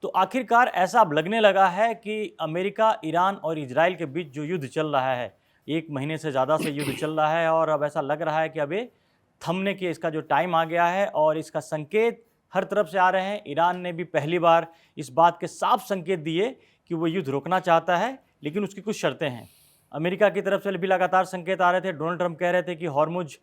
तो आखिरकार ऐसा अब लगने लगा है कि अमेरिका, ईरान और इजराइल के बीच जो युद्ध चल रहा है, 1 महीने से ज़्यादा से युद्ध चल रहा है और अब ऐसा लग रहा है कि अब ये थमने के इसका जो टाइम आ गया है और इसका संकेत हर तरफ से आ रहे हैं। ईरान ने भी पहली बार इस बात के साफ संकेत दिए कि वो युद्ध रोकना चाहता है, लेकिन उसकी कुछ शर्तें हैं। अमेरिका की तरफ से भी लगातार संकेत आ रहे थे। डोनाल्ड ट्रंप कह रहे थे कि हॉर्मुज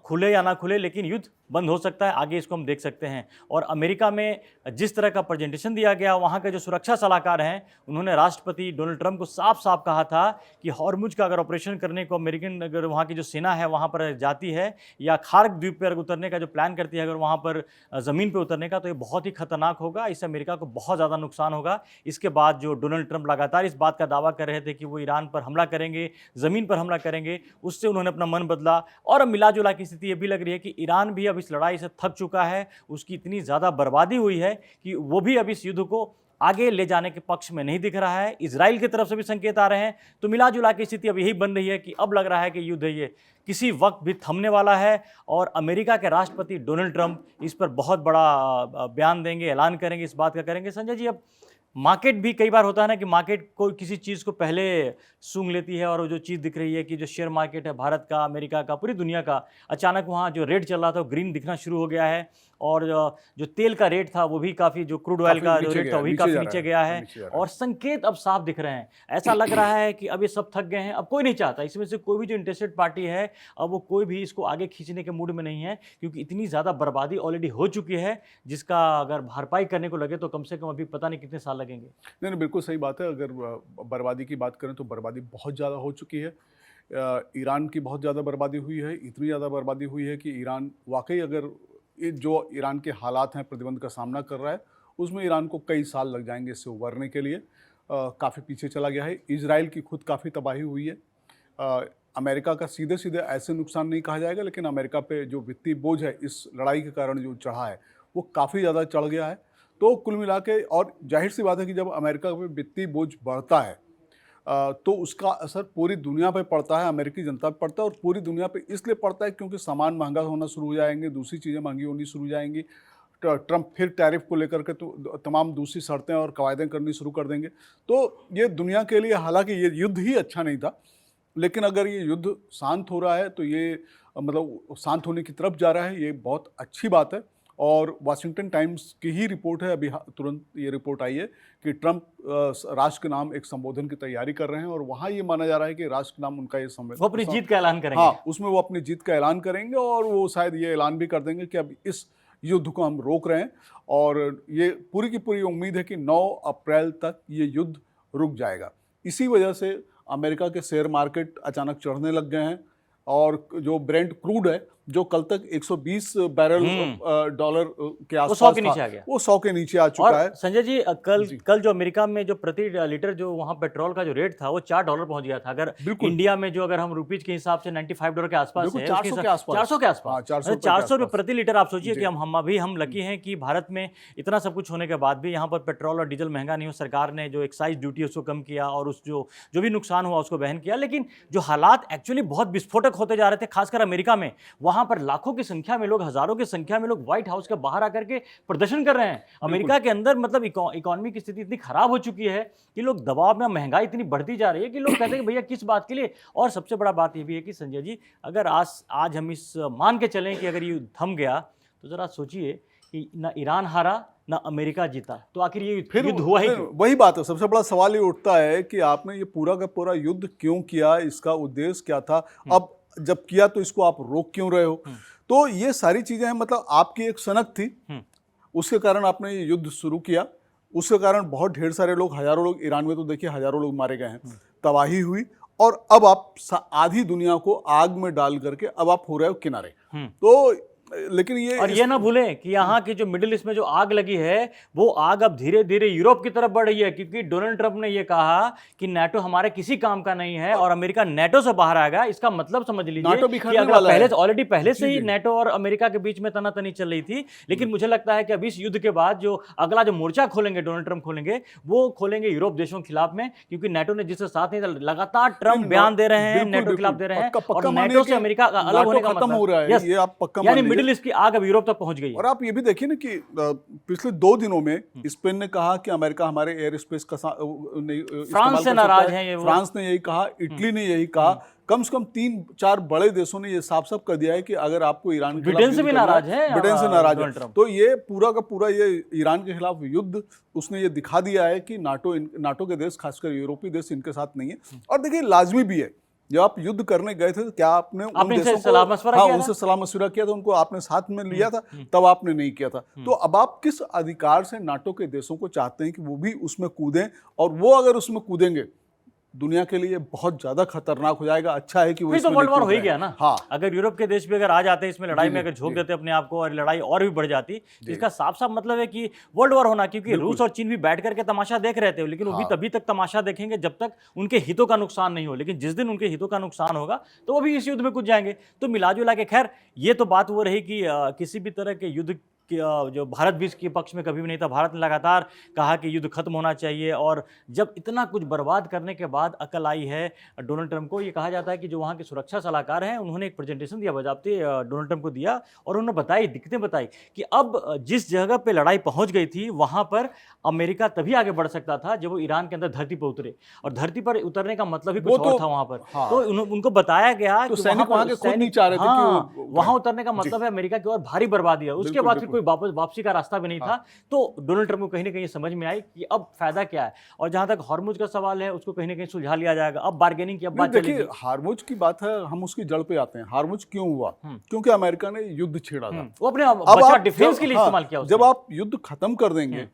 खुले या ना खुले, लेकिन युद्ध बंद हो सकता है, आगे इसको हम देख सकते हैं। और अमेरिका में जिस तरह का प्रेजेंटेशन दिया गया, वहाँ के जो सुरक्षा सलाहकार हैं, उन्होंने राष्ट्रपति डोनाल्ड ट्रंप को साफ साफ कहा था कि हॉर्मुज का अगर ऑपरेशन करने को अमेरिकन, अगर वहाँ की जो सेना है वहाँ पर जाती है या खार्क द्वीप पर उतरने का जो प्लान करती है, अगर वहाँ पर ज़मीन पर उतरने का, तो ये बहुत ही खतरनाक होगा। इससे अमेरिका को बहुत ज़्यादा नुकसान होगा। इसके बाद जो डोनाल्ड ट्रंप लगातार इस बात का दावा कर रहे थे कि वो ईरान पर हमला करेंगे, ज़मीन पर हमला करेंगे, उससे उन्होंने अपना मन बदला। और अब मिला जुला की स्थिति ये भी लग रही है कि ईरान भी अब इस लड़ाई से थक चुका है। उसकी इतनी ज़्यादा बर्बादी हुई है कि वो भी अब इस युद्ध को आगे ले जाने के पक्ष में नहीं दिख रहा है। इजराइल की तरफ से भी संकेत आ रहे हैं। तो मिला जुला की स्थिति अब यही बन रही है कि अब लग रहा है कि युद्ध ये किसी वक्त भी थमने वाला है और अमेरिका के राष्ट्रपति डोनाल्ड ट्रंप इस पर बहुत बड़ा बयान देंगे, ऐलान करेंगे, इस बात का करेंगे। संजय जी, अब मार्केट भी कई बार होता है ना कि मार्केट कोई किसी चीज़ को पहले सूंघ लेती है और वो जो चीज़ दिख रही है कि जो शेयर मार्केट है भारत का, अमेरिका का, पूरी दुनिया का, अचानक वहाँ जो रेट चल रहा था वो ग्रीन दिखना शुरू हो गया है। और जो तेल का रेट था वो भी काफ़ी, जो क्रूड ऑयल का जो रेट था वो भी काफ़ी नीचे गया है और संकेत अब साफ दिख रहे हैं। ऐसा लग रहा है कि अब ये सब थक गए हैं, अब कोई नहीं चाहता, इसमें से कोई भी जो इंटरेस्टेड पार्टी है अब वो कोई भी इसको आगे खींचने के मूड में नहीं है, क्योंकि इतनी ज़्यादा बर्बादी ऑलरेडी हो चुकी है जिसका अगर भरपाई करने को लगे तो कम से कम अभी पता नहीं कितने साल लगेंगे। नहीं नहीं, बिल्कुल सही बात है। अगर बर्बादी की बात करें तो बर्बादी बहुत ज़्यादा हो चुकी है। ईरान की बहुत ज़्यादा बर्बादी हुई है, इतनी ज़्यादा बर्बादी हुई है कि ईरान वाकई, अगर जो ईरान के हालात हैं, प्रतिबंध का सामना कर रहा है, उसमें ईरान को कई साल लग जाएंगे इससे उबरने के लिए। काफ़ी पीछे चला गया है। इजराइल की खुद काफ़ी तबाही हुई है। अमेरिका का सीधे सीधे ऐसे नुकसान नहीं कहा जाएगा, लेकिन अमेरिका पे जो वित्तीय बोझ है इस लड़ाई के कारण जो चढ़ा है वो काफ़ी ज़्यादा चढ़ गया है। तो कुल मिला के, और जाहिर सी बात है कि जब अमेरिका पे वित्तीय बोझ बढ़ता है तो उसका असर पूरी दुनिया पे पड़ता है, अमेरिकी जनता पे पड़ता है। और पूरी दुनिया पे इसलिए पड़ता है क्योंकि सामान महंगा होना शुरू हो जाएंगे, दूसरी चीज़ें महंगी होनी शुरू हो जाएंगी। ट्रंप फिर टैरिफ को लेकर के तो तमाम दूसरी शर्तें और कवायदें करनी शुरू कर देंगे। तो ये दुनिया के लिए, हालांकि ये युद्ध ही अच्छा नहीं था, लेकिन अगर ये युद्ध शांत हो रहा है तो ये मतलब शांत होने की तरफ जा रहा है, ये बहुत अच्छी बात है। और वाशिंगटन टाइम्स की ही रिपोर्ट है, अभी तुरंत ये रिपोर्ट आई है कि ट्रंप राष्ट्र के नाम एक संबोधन की तैयारी कर रहे हैं और वहाँ ये माना जा रहा है कि राष्ट्र के नाम उनका ये संबोधन, वो अपनी जीत का ऐलान करेंगे। हाँ, उसमें वो अपनी जीत का ऐलान करेंगे और वो शायद ये ऐलान भी कर देंगे कि अब इस युद्ध को हम रोक रहे हैं। और ये पूरी की पूरी उम्मीद है कि 9 अप्रैल तक ये युद्ध रुक जाएगा। इसी वजह से अमेरिका के शेयर मार्केट अचानक चढ़ने लग गए हैं और जो ब्रेंट क्रूड है, जो कल तक 120 बैरल डॉलर के आसपास वो 100 के नीचे आ गया, वो 100 के नीचे आ चुका है। संजय जी, कल जो अमेरिका में जो प्रति लीटर जो वहाँ पेट्रोल का जो रेट था वो $4 पहुंच गया था। अगर इंडिया में जो, अगर हम रुपीज के हिसाब से $95 के आसपास है, 400 के आसपास, 400 रुपये प्रति लीटर। आप सोचिए कि हम लकी हैं कि भारत में इतना सब कुछ होने के बाद भी यहाँ पर पेट्रोल और डीजल महंगा नहीं हो। सरकार ने जो एक्साइज ड्यूटी उसको कम किया और उस जो भी नुकसान हुआ उसको वहन किया। लेकिन जो हालात एक्चुअली बहुत विस्फोटक होते जा रहे थे, खासकर अमेरिका में, वहां पर लाखों की संख्या में लोग, हजारों की संख्या में लोग व्हाइट हाउस के बाहर आकर के प्रदर्शन कर रहे हैं। अमेरिका के अंदर मतलब इकोनॉमी की स्थिति इतनी खराब हो चुकी है कि लोग दबाव में, महंगाई इतनी बढ़ती जा रही है कि लोग कहते हैं कि भैया किस बात के लिए। और सबसे बड़ा बात यह भी है कि संजय जी, अगर आज हम इस मान के चलें कि अगर ये थम गया तो जरा सोचिए कि ना ईरान हारा ना अमेरिका जीता, तो आखिर ये युद्ध हुआ ही क्यों? वही बात है, सबसे बड़ा सवाल ये उठता है कि आपने ये पूरा का पूरा युद्ध क्यों किया, इसका उद्देश्य क्या था, अब जब किया तो इसको आप रोक क्यों रहे हो। तो ये सारी चीजें हैं, मतलब आपकी एक सनक थी, उसके कारण आपने ये युद्ध शुरू किया, उसके कारण बहुत ढेर सारे लोग, हजारों लोग, ईरान में तो देखिए हजारों लोग मारे गए हैं, तबाही हुई, और अब आप आधी दुनिया को आग में डाल करके अब आप हो रहे हो किनारे। तो लेकिन ये ना भूलें कि यहाँ की जो मिडिल ईस्ट में जो आग लगी है वो आग अब धीरे धीरे यूरोप की तरफ बढ़ रही है, क्योंकि डोनाल्ड ट्रंप ने ये कहा कि नेटो हमारे किसी काम का नहीं है और अमेरिका नेटो से बाहर आएगा। इसका मतलब समझ लीजिए कि अगर पहले से ही नेटो और अमेरिका के बीच में तनातनी चल रही थी। लेकिन मुझे लगता है कि अब इस युद्ध के बाद जो अगला जो मोर्चा खोलेंगे डोनाल्ड ट्रंप खोलेंगे, वो खोलेंगे यूरोप देशों के खिलाफ में, क्योंकि नेटो ने जिससे साथ नहीं, लगातार ट्रंप बयान दे रहे हैं, नेटो के खिलाफ दे रहे हैं और नेटो से अमेरिका अलग होने का मतलब, मिडिल ईस्ट की आग अब यूरोप तक पहुंच गई है। और आप ये भी देखिए ना कि पिछले 2 दिनों में स्पेन ने कहा कि अमेरिका हमारे एयर स्पेस का फ्रांस से नाराज है ये, फ्रांस ने यही कहा, इटली ने यही कहा, कम से कम 3-4 बड़े देशों ने ये साफ साफ कर दिया है कि अगर आपको ईरान के खिलाफ ब्रिटेन से भी नाराज है, ब्रिटेन से नाराज है। Donald Trump. तो ये पूरा का पूरा ये ईरान के खिलाफ युद्ध उसने ये दिखा दिया है कि नाटो के देश, खासकर यूरोपीय देश, इनके साथ नहीं है। और देखिए लाजमी भी है, जब आप युद्ध करने गए थे तो क्या आपने उन देशों को सलाह मशवरा किया था? उनसे सलाह मशवरा किया था, उनको आपने साथ में लिया था? तब आपने नहीं किया था। तो अब आप किस अधिकार से नाटो के देशों को चाहते हैं कि वो भी उसमें कूदें? और वो अगर उसमें कूदेंगे दुनिया के लिए बहुत ज्यादा खतरनाक हो जाएगा। अच्छा है कि वो तो वर्ल्ड वॉर हो ही गया ना। हाँ, अगर यूरोप के देश भी अगर आ जाते हैं इसमें लड़ाई में, अगर झोंक देते अपने आप को और लड़ाई और भी बढ़ जाती, तो इसका साफ साफ मतलब है कि वर्ल्ड वॉर होना। क्योंकि रूस और चीन भी बैठ करके तमाशा देख रहे थे, लेकिन वो भी तभी तक तमाशा देखेंगे जब तक उनके हितों का नुकसान नहीं हो। लेकिन जिस दिन उनके हितों का नुकसान होगा तो वो भी इस युद्ध में कूद जाएंगे। तो मिलाजुला के खैर ये तो बात वो रही कि किसी भी तरह के युद्ध जो भारत भी इसके पक्ष में कभी भी नहीं था। भारत ने लगातार कहा कि युद्ध खत्म होना चाहिए, और जब इतना कुछ बर्बाद करने के बाद अकल आई है डोनाल्ड ट्रंप को। ये कहा जाता है कि जो वहाँ के सुरक्षा सलाहकार हैं उन्होंने एक प्रेजेंटेशन दिया, बजाबते डोनाल्ड ट्रंप को दिया, और उन्होंने बताई, दिक्कतें बताई कि अब जिस जगह पे लड़ाई पहुंच गई थी वहाँ पर अमेरिका तभी आगे बढ़ सकता था जब वो ईरान के अंदर धरती पर उतरे, और धरती पर उतरने का मतलब ही कुछ और था वहाँ पर। तो उनको बताया गया कि सैनिक वहाँ के खुद नहीं चाह रहे थे कि वहाँ उतरने का मतलब है अमेरिका की ओर भारी बर्बादी है। उसके बाद फिर कोई वापसी का रास्ता भी नहीं था। तो डोनाल्ड ट्रंप को कहीं ना कहीं समझ में आई कि अब फायदा क्या है। और जहां तक हार्मुज का सवाल है उसको कहीं ना कहीं सुलझा लिया जाएगा। अब बार्गेनिंग की अब बात चलेगी। देखिए हार्मुज की बात है, हम उसकी जड़ पे आते हैं। हार्मुज क्यों हुआ? क्योंकि अमेरिका ने युद्ध छेड़ा था, वो अपने बचाव डिफेंस के लिए इस्तेमाल किया। जब आप युद्ध खत्म कर देंगे,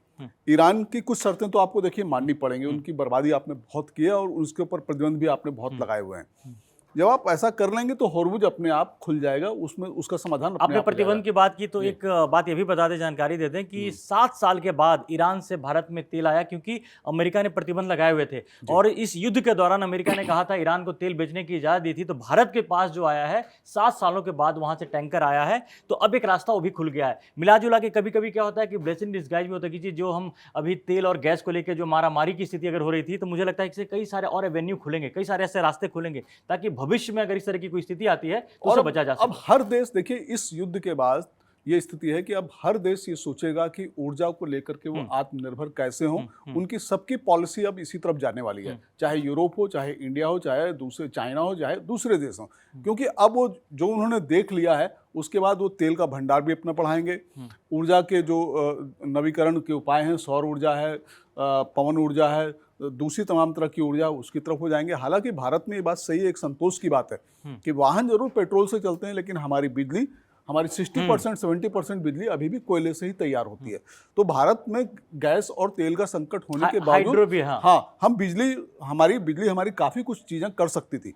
ईरान की कुछ शर्तें तो आपको देखिए माननी पड़ेंगी। उनकी बर्बादी आपने बहुत की है और उसके ऊपर प्रतिबंध भी आपने बहुत लगाए हुए हैं। जब आप ऐसा कर लेंगे तो हॉर्मुज अपने आप खुल जाएगा, उसमें उसका समाधान आपने प्रतिबंध की बात की, तो एक बात ये भी बता दें, जानकारी दे दें कि 7 साल के बाद ईरान से भारत में तेल आया, क्योंकि अमेरिका ने प्रतिबंध लगाए हुए थे। और इस युद्ध के दौरान अमेरिका ने कहा था ईरान को तेल बेचने की इजाजत दी थी। तो भारत के पास जो आया है 7 सालों के बाद वहां से टैंकर आया है, तो अब एक रास्ता वो भी खुल गया है। मिला जुला के कभी कभी क्या होता है कि ब्लेसिंग डिस्गाइज में होता है कि जो हम अभी तेल और गैस को लेकर जो मारामारी की स्थिति अगर हो रही थी, तो मुझे लगता है कि कई सारे और एवेन्यू खुलेंगे, कई सारे ऐसे रास्ते खुलेंगे, ताकि भविष्य में अगर इस तरह की कोई स्थिति आती है तो उसे बचा जा सके। अब हर देश, देखिए इस युद्ध के बाद ये स्थिति है कि अब हर देश ये सोचेगा कि ऊर्जा को लेकर के वो आत्मनिर्भर कैसे हों। उनकी सबकी पॉलिसी अब इसी तरफ जाने वाली है, चाहे यूरोप हो, चाहे इंडिया हो, चाहे दूसरे चाइना हो, चाहे दूसरे देश हो। क्योंकि अब वो जो उन्होंने देख लिया है, उसके बाद वो तेल का भंडार भी अपना बढ़ाएंगे। ऊर्जा के जो नवीकरण के उपाय हैं, सौर ऊर्जा है, पवन ऊर्जा है, दूसरी तमाम तरह की ऊर्जा, उसकी तरफ हो जाएंगे। हालांकि भारत में ये बात सही है, एक संतोष की बात है कि वाहन जरूर पेट्रोल से चलते हैं, लेकिन हमारी बिजली, हमारी 60% 70% बिजली अभी भी कोयले से ही तैयार होती है। तो भारत में गैस और तेल का संकट होने के बावजूद हम हमारी बिजली काफी कुछ चीजें कर सकती थी।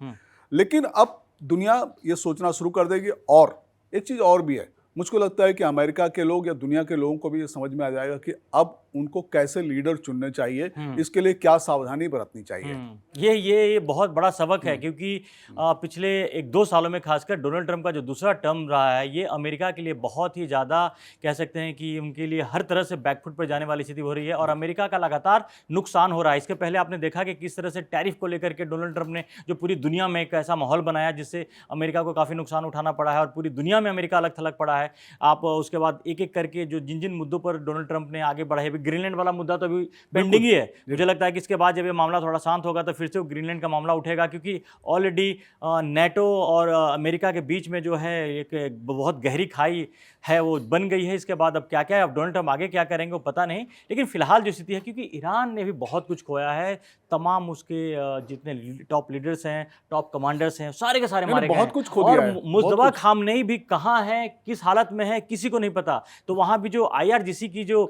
लेकिन अब दुनिया ये सोचना शुरू कर देगी। और एक चीज और भी है, मुझको लगता है कि अमेरिका के लोग या दुनिया के लोगों को भी ये समझ में आ जाएगा कि अब उनको कैसे लीडर चुनने चाहिए, इसके लिए क्या सावधानी बरतनी चाहिए। ये बहुत बड़ा सबक है, क्योंकि पिछले 1-2 सालों में खासकर डोनाल्ड ट्रंप का जो दूसरा टर्म रहा है, ये अमेरिका के लिए बहुत ही ज़्यादा कह सकते हैं कि उनके लिए हर तरह से बैकफुट पर जाने वाली स्थिति हो रही है, और अमेरिका का लगातार नुकसान हो रहा है। इसके पहले आपने देखा कि किस तरह से टैरिफ को लेकर के डोनाल्ड ट्रंप ने जो पूरी दुनिया में एक ऐसा माहौल बनाया जिससे अमेरिका को काफ़ी नुकसान उठाना पड़ा है, और पूरी दुनिया में अमेरिका अलग थलग पड़ा है। आप उसके बाद एक एक करके जो जिन मुद्दों पर डोनाल्ड ट्रंप ने आगे बढ़ाए, ग्रीनलैंड वाला मुद्दा तो अभी पेंडिंग ही है। मुझे लगता है कि इसके बाद जब ये मामला थोड़ा शांत होगा तो फिर से ग्रीनलैंड का मामला उठेगा, क्योंकि ऑलरेडी नेटो और अमेरिका के बीच में जो है एक बहुत गहरी खाई है वो बन गई है। इसके बाद अब क्या क्या है, अब डोनाल्ड ट्रंप आगे क्या करेंगे वो पता नहीं। लेकिन फिलहाल जो स्थिति है, क्योंकि ईरान ने भी बहुत कुछ खोया है, तमाम उसके जितने टॉप लीडर्स हैं, टॉप कमांडर्स हैं, सारे के सारे मारे गए, बहुत कुछ खो दिया है। मुस्तफा खामनेई भी कहाँ है, किस हालत में है, किसी को नहीं पता। तो वहां भी जो IRGC की जो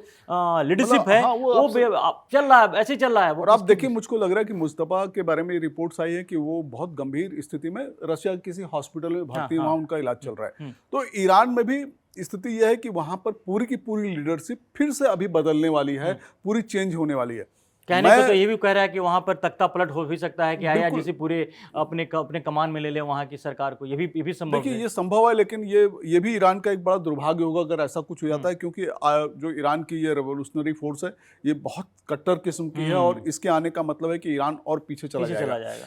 लीडरशिप है वो चल रहा है, ऐसे चल रहा है। और आप देखिए, मुझको लग रहा है कि मुस्तफा के बारे में रिपोर्ट्स आई है कि वो बहुत गंभीर स्थिति में रशिया के किसी हॉस्पिटल में भर्ती, वहां उनका इलाज चल रहा है। तो ईरान में भी स्थिति यह है कि वहां पर पूरी की पूरी लीडरशिप फिर से अभी बदलने वाली है, पूरी चेंज होने वाली है। कहने को तो ये भी कह रहा है कि वहां पर तख्ता पलट हो भी सकता है कि IRGC पूरे अपने कमान में ले ले वहां की सरकार को। ये भी संभव है। देखिए ये संभव है, लेकिन ये भी ईरान का एक बड़ा दुर्भाग्य होगा अगर ऐसा कुछ हो जाता है, क्योंकि जो ईरान की ये रेवोल्यूशनरी फोर्स है, ये बहुत कट्टर किस्म की है, और इसके आने का मतलब है कि ईरान और पीछे चला जाएगा।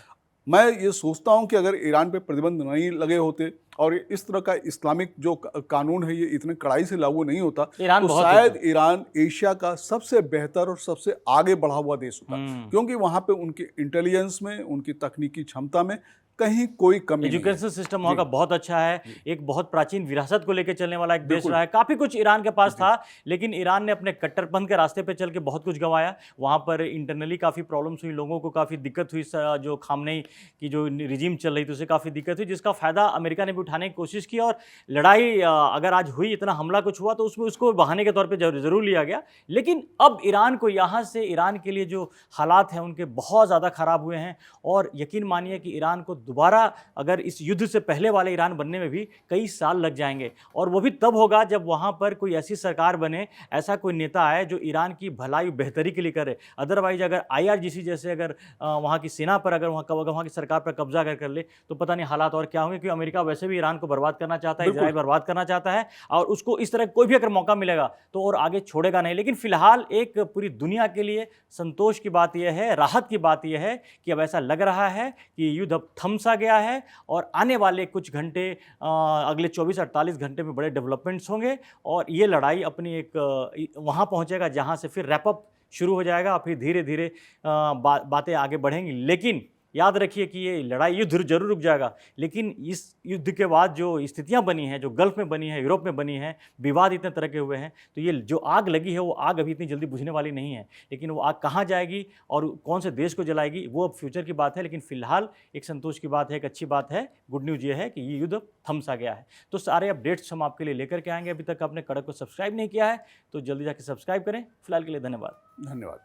मैं ये सोचता हूं कि अगर ईरान पे प्रतिबंध नहीं लगे होते और इस तरह का इस्लामिक जो कानून है ये इतने कड़ाई से लागू नहीं होता, ईरान तो बहुत शायद कुछ ईरान एशिया का सबसे बेहतर और सबसे आगे बढ़ा हुआ देश होता, क्योंकि वहां पे उनकी इंटेलिजेंस में, उनकी तकनीकी क्षमता में कहीं कोई कमी नहीं है। एजुकेशन सिस्टम वहाँ जी, का बहुत अच्छा है, जी, एक बहुत प्राचीन विरासत को लेकर चलने वाला एक देश बिल्कुल। रहा है। काफ़ी कुछ ईरान के पास जी, था, लेकिन ईरान ने अपने कट्टरपंथ के रास्ते पे चल के बहुत कुछ गंवाया। वहाँ पर इंटरनली काफ़ी प्रॉब्लम्स हुई, लोगों को काफ़ी दिक्कत हुई। जो खामनेई की जो रिजीम चल रही थी उससे काफ़ी दिक्कत हुई, जिसका फ़ायदा अमेरिका ने भी उठाने की कोशिश की। और लड़ाई अगर आज हुई, इतना हमला कुछ हुआ, तो उसमें उसको बहाने के तौर पर ज़रूर लिया गया। लेकिन अब ईरान को यहाँ से, ईरान के लिए जो हालात हैं उनके बहुत ज़्यादा ख़राब हुए हैं। और यकीन मानिए कि ईरान को दोबारा अगर इस युद्ध से पहले वाले ईरान बनने में भी कई साल लग जाएंगे। और वो भी तब होगा जब वहाँ पर कोई ऐसी सरकार बने, ऐसा कोई नेता आए जो ईरान की भलाई बेहतरी के लिए करे। अदरवाइज अगर IRGC जैसे अगर वहाँ की सेना पर, अगर वहाँ की सरकार पर कब्जा कर ले, तो पता नहीं हालात और क्या होंगे। क्योंकि अमेरिका वैसे भी ईरान को बर्बाद करना चाहता है, बिल्कुल। इजराइल बर्बाद करना चाहता है, और उसको इस तरह कोई भी अगर मौका मिलेगा तो और आगे छोड़ेगा नहीं। लेकिन फिलहाल एक पूरी दुनिया के लिए संतोष की बात यह है, राहत की बात यह है कि अब ऐसा लग रहा है कि युद्ध अब थम सा गया है। और आने वाले कुछ घंटे, अगले 24-48 घंटे में बड़े डेवलपमेंट्स होंगे और ये लड़ाई अपनी एक वहाँ पहुँचेगा जहाँ से फिर रैप अप शुरू हो जाएगा और फिर धीरे धीरे बातें आगे बढ़ेंगी। लेकिन याद रखिए कि ये लड़ाई, युद्ध जरूर रुक जाएगा, लेकिन इस युद्ध के बाद जो स्थितियां बनी हैं, जो गल्फ में बनी है, यूरोप में बनी है, विवाद इतने तरह के हुए हैं, तो ये जो आग लगी है वो आग अभी इतनी जल्दी बुझने वाली नहीं है। लेकिन वो आग कहाँ जाएगी और कौन से देश को जलाएगी वो अब फ्यूचर की बात है। लेकिन फिलहाल एक संतोष की बात है, एक अच्छी बात है, गुड न्यूज़ ये है कि ये युद्ध थम सा गया है। तो सारे अपडेट्स हम आपके लिए लेकर के आएंगे। अभी तक आपने कड़क को सब्सक्राइब नहीं किया है तो जल्दी जाके सब्सक्राइब करें। फिलहाल के लिए धन्यवाद। धन्यवाद।